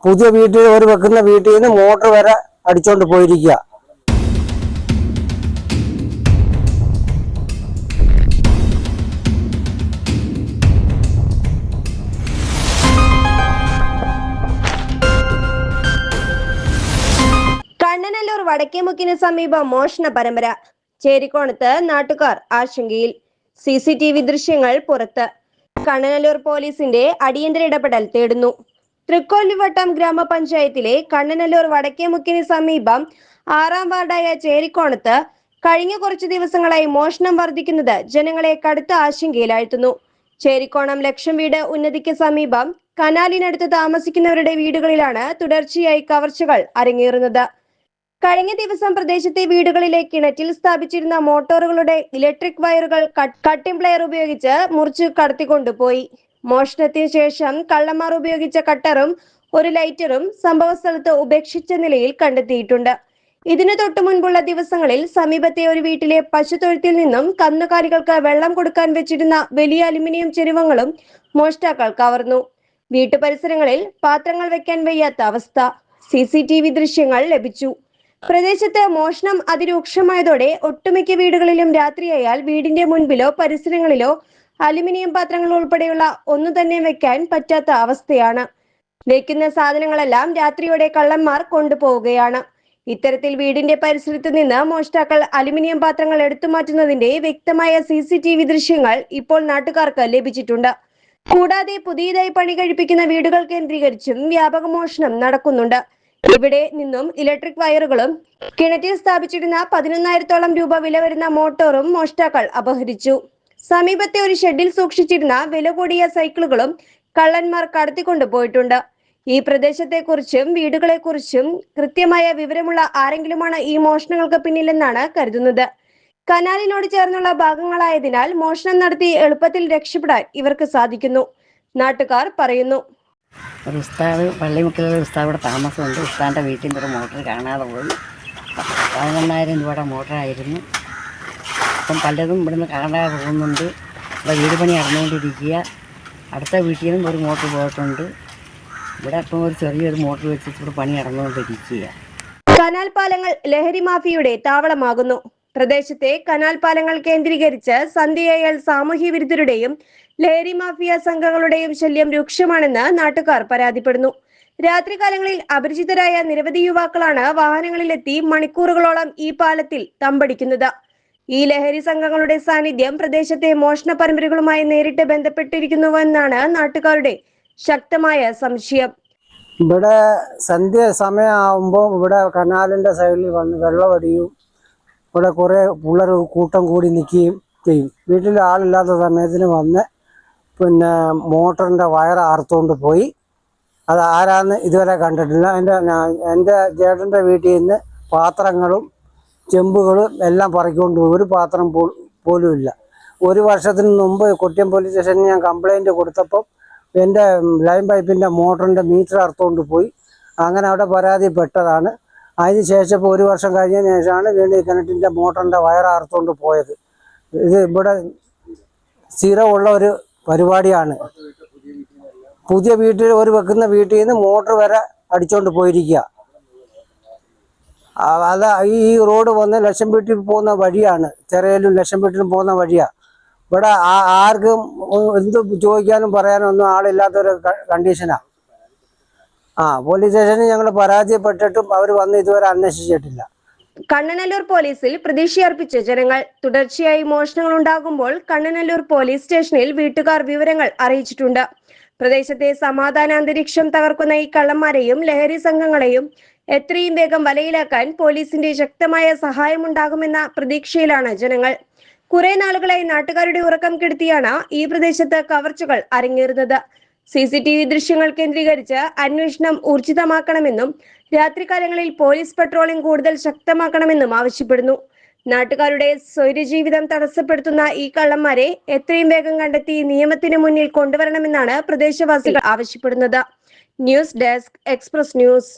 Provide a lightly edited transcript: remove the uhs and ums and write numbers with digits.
പുതിയ വീട്ടിൽ ഒരു വെക്കുന്ന വീട്ടിൽ നിന്ന് മോട്ടർ വരെ അടിച്ചോണ്ട് പോയിരിക്കുക. കണ്ണനല്ലൂർ വടക്കേമുക്കിന് സമീപം മോഷണ പരമ്പര. ചേരിക്കോണത്ത് നാട്ടുകാർ ആശങ്കയിൽ. CCTV ദൃശ്യങ്ങൾ പുറത്ത്. കണ്ണനല്ലൂർ പോലീസിന്റെ അടിയന്തര ഇടപെടൽ തേടുന്നു. തൃക്കോലിവട്ടം ഗ്രാമപഞ്ചായത്തിലെ കണ്ണനല്ലൂർ വടക്കേമുക്കിന് സമീപം 6ാം വാർഡായ ചേരിക്കോണത്ത് കഴിഞ്ഞ കുറച്ചു ദിവസങ്ങളായി മോഷണം വർദ്ധിക്കുന്നത് ജനങ്ങളെ കടുത്ത ആശങ്കയിലാഴ്ത്തുന്നു. ചേരിക്കോണം ലക്ഷം വീട് ഉന്നതിക്ക് സമീപം കനാലിനടുത്ത് താമസിക്കുന്നവരുടെ വീടുകളിലാണ് തുടർച്ചയായി കവർച്ചകൾ അരങ്ങേറുന്നത്. കഴിഞ്ഞ ദിവസം പ്രദേശത്തെ വീടുകളിലെ കിണറ്റിൽ സ്ഥാപിച്ചിരുന്ന മോട്ടോറുകളുടെ ഇലക്ട്രിക് വയറുകൾ കട്ടിംഗ് പ്ലെയർ ഉപയോഗിച്ച് മുറിച്ച് കടത്തിക്കൊണ്ടുപോയി. മോഷണത്തിന് ശേഷം കള്ളന്മാർ ഉപയോഗിച്ച കട്ടറും ഒരു ലൈറ്ററും സംഭവ സ്ഥലത്ത് ഉപേക്ഷിച്ച നിലയിൽ കണ്ടെത്തിയിട്ടുണ്ട്. ഇതിനു തൊട്ടു മുൻപുള്ള ദിവസങ്ങളിൽ സമീപത്തെ ഒരു വീട്ടിലെ പശുത്തൊഴുത്തിൽ നിന്നും കന്നുകാലികൾക്ക് വെള്ളം കൊടുക്കാൻ വെച്ചിരുന്ന വലിയ അലുമിനിയം ചെരുവങ്ങളും മോഷ്ടാക്കൾ കവർന്നു. വീട്ടുപരിസരങ്ങളിൽ പാത്രങ്ങൾ വെക്കാൻ വയ്യാത്ത അവസ്ഥ. CCTV ദൃശ്യങ്ങൾ ലഭിച്ചു. പ്രദേശത്ത് മോഷണം അതിരൂക്ഷമായതോടെ ഒട്ടുമിക്ക വീടുകളിലും രാത്രിയായാൽ വീടിന്റെ മുൻപിലോ പരിസരങ്ങളിലോ അലുമിനിയം പാത്രങ്ങൾ ഉൾപ്പെടെയുള്ള ഒന്നു തന്നെ വെക്കാൻ പറ്റാത്ത അവസ്ഥയാണ്. വെക്കുന്ന സാധനങ്ങളെല്ലാം രാത്രിയോടെ കള്ളന്മാർ കൊണ്ടുപോവുകയാണ്. ഇത്തരത്തിൽ വീടിന്റെ പരിസരത്ത് നിന്ന് മോഷ്ടാക്കൾ അലുമിനിയം പാത്രങ്ങൾ എടുത്തുമാറ്റുന്നതിന്റെ വ്യക്തമായ CCTV ദൃശ്യങ്ങൾ ഇപ്പോൾ നാട്ടുകാർക്ക് ലഭിച്ചിട്ടുണ്ട്. കൂടാതെ പുതിയതായി പണി കഴിപ്പിക്കുന്ന വീടുകൾ കേന്ദ്രീകരിച്ചും വ്യാപക മോഷണം നടക്കുന്നുണ്ട്. ഇവിടെ നിന്നും ഇലക്ട്രിക് വയറുകളും കിണറ്റിൽ സ്ഥാപിച്ചിരുന്ന 11,000-ഓളം രൂപ വില വരുന്ന മോട്ടോറും മോഷ്ടാക്കൾ അപഹരിച്ചു. സമീപത്തെ ഒരു ഷെഡിൽ സൂക്ഷിച്ചിരുന്ന വില കൂടിയ സൈക്കിളുകളും കള്ളന്മാർ കടത്തിക്കൊണ്ടുപോയിട്ടുണ്ട്. ഈ പ്രദേശത്തെക്കുറിച്ചും വീടുകളെക്കുറിച്ചും കൃത്യമായ വിവരമുള്ള ആരെങ്കിലുമാണ് ഈ മോഷണങ്ങൾക്ക് പിന്നിലെന്നാണ് കരുതുന്നത്. കനാലിനോട് ചേർന്നുള്ള ഭാഗങ്ങളായതിനാൽ മോഷണം നടത്തി എളുപ്പത്തിൽ രക്ഷപ്പെടാൻ ഇവർക്ക് സാധിക്കുന്നു, നാട്ടുകാർ പറയുന്നു. ഒരു ഉസ്താദ് പള്ളിമുക്കിലുള്ള ഉസ്താദ് ഇവിടെ താമസമുണ്ട്. ഉസ്താദിൻ്റെ വീട്ടിൽ ഒരു മോട്ടർ കാണാതെ പോയി. 11,000 രൂപയുടെ മോട്ടറായിരുന്നു. അപ്പം പലതും ഇവിടുന്ന് കാണാതെ പോകുന്നുണ്ട്. ഇവിടെ വീട് പണി നടന്നുകൊണ്ടിരിക്കുക. അടുത്ത വീട്ടിൽ നിന്നും ഒരു മോട്ടർ പോയിട്ടുണ്ട്. ഇവിടെ അപ്പം ഒരു ചെറിയൊരു മോട്ടർ വെച്ചിട്ട് ഇവിടെ പണി നടന്നുകൊണ്ടിരിക്കുക. കനാൽ പാലങ്ങൾ ലഹരി മാഫിയയുടെ താവളമാകുന്നു. പ്രദേശത്തെ കനാൽ പാലങ്ങൾ കേന്ദ്രീകരിച്ച് സന്ധ്യയായാൽ സാമൂഹ്യ വിരുദ്ധരുടെയും ലഹരി മാഫിയ സംഘങ്ങളുടെയും ശല്യം രൂക്ഷമാണെന്ന് നാട്ടുകാർ പരാതിപ്പെടുന്നു. രാത്രികാലങ്ങളിൽ അപരിചിതരായ നിരവധി യുവാക്കളാണ് വാഹനങ്ങളിലെത്തി മണിക്കൂറുകളോളം ഈ പാലത്തിൽ തമ്പടിക്കുന്നത്. ഈ ലഹരി സംഘങ്ങളുടെ സാന്നിധ്യം പ്രദേശത്തെ മോഷണ പരമ്പരകളുമായി നേരിട്ട് ബന്ധപ്പെട്ടിരിക്കുന്നുവെന്നാണ് നാട്ടുകാരുടെ ശക്തമായ സംശയം. ഇവിടെ സന്ധ്യ സമയമാകുമ്പോൾ ഇവിടെ കനാലിൻ്റെ സൈഡിൽ വന്ന് വെള്ളമടിയും ഇവിടെ കുറേ പിള്ളേർ കൂട്ടം കൂടി നിൽക്കുകയും ചെയ്യും. വീട്ടിൽ ആളില്ലാത്ത സമയത്തിന് വന്ന് പിന്നെ മോട്ടറിൻ്റെ വയർ അറുത്തുകൊണ്ട് പോയി. അത് ആരാന്ന് ഇതുവരെ കണ്ടിട്ടില്ല. എൻ്റെ ചേട്ടൻ്റെ വീട്ടിൽ നിന്ന് പാത്രങ്ങളും ചെമ്പുകളും എല്ലാം പറിക്കൊണ്ട് പോയി. ഒരു പാത്രം പോലും ഇല്ല. ഒരു വർഷത്തിന് മുമ്പ് കൊട്ടിയം പോലീസ് സ്റ്റേഷനിൽ ഞാൻ കംപ്ലൈൻറ്റ് കൊടുത്തപ്പം എൻ്റെ ലൈൻ പൈപ്പിൻ്റെ മോട്ടറിൻ്റെ മീറ്റർ അറുത്തുകൊണ്ട് പോയി. അങ്ങനെ അവിടെ പരാതിപ്പെട്ടതാണ്. അതിന് ശേഷം ഇപ്പോൾ ഒരു വർഷം കഴിഞ്ഞതിന് ശേഷമാണ് വീണ്ടും കിണറ്റിൻ്റെ മോട്ടറിൻ്റെ വയർ അറുത്തുകൊണ്ട് പോയത്. ഇത് ഇവിടെ സ്ഥിരമുള്ള ഒരു പരിപാടിയാണ്. പുതിയ വീട്ടിൽ ഒരു വെക്കുന്ന വീട്ടിൽ നിന്ന് മോട്ടർ വരെ അടിച്ചോണ്ട് പോയിരിക്കുക. അത് ഈ റോഡ് വന്ന് ലക്ഷം വീട്ടിൽ പോകുന്ന വഴിയാണ്. ചെറിയലും ലക്ഷം വീട്ടിലും പോകുന്ന വഴിയാണ്. ഇവിടെ ആർക്കും എന്ത് ചോദിക്കാനും പറയാനും ഒന്നും ആളില്ലാത്തൊരു കണ്ടീഷനാണ്. പോലീസ് സ്റ്റേഷനിൽ ഞങ്ങൾ പരാജയപ്പെട്ടിട്ടും അവർ വന്ന് ഇതുവരെ അന്വേഷിച്ചിട്ടില്ല. കണ്ണനല്ലൂർ പോലീസിൽ പ്രതീക്ഷയർപ്പിച്ച ജനങ്ങൾ. തുടർച്ചയായി മോഷണങ്ങൾ ഉണ്ടാകുമ്പോൾ കണ്ണനല്ലൂർ പോലീസ് സ്റ്റേഷനിൽ വീട്ടുകാർ വിവരങ്ങൾ അറിയിച്ചിട്ടുണ്ട്. പ്രദേശത്തെ സമാധാന അന്തരീക്ഷം തകർക്കുന്ന ഈ കള്ളന്മാരെയും ലഹരി സംഘങ്ങളെയും എത്രയും വേഗം വലയിലാക്കാൻ പോലീസിന്റെ ശക്തമായ സഹായമുണ്ടാകുമെന്ന പ്രതീക്ഷയിലാണ് ജനങ്ങൾ. കുറെ നാളുകളായി നാട്ടുകാരുടെ ഉറക്കം കെടുത്തിയാണ് ഈ പ്രദേശത്ത് കവർച്ചകൾ അരങ്ങേറുന്നത്. CCTV ദൃശ്യങ്ങൾ കേന്ദ്രീകരിച്ച് അന്വേഷണം ഊർജിതമാക്കണമെന്നും രാത്രികാലങ്ങളിൽ പോലീസ് പട്രോളിംഗ് കൂടുതൽ ശക്തമാക്കണമെന്നും ആവശ്യപ്പെടുന്നു. നാട്ടുകാരുടെ സ്വൈരജീവിതം തടസ്സപ്പെടുത്തുന്ന ഈ കള്ളന്മാരെ എത്രയും വേഗം കണ്ടെത്തി നിയമത്തിന് മുന്നിൽ കൊണ്ടുവരണമെന്നാണ് പ്രദേശവാസികൾ ആവശ്യപ്പെടുന്നത്. News desk, express news.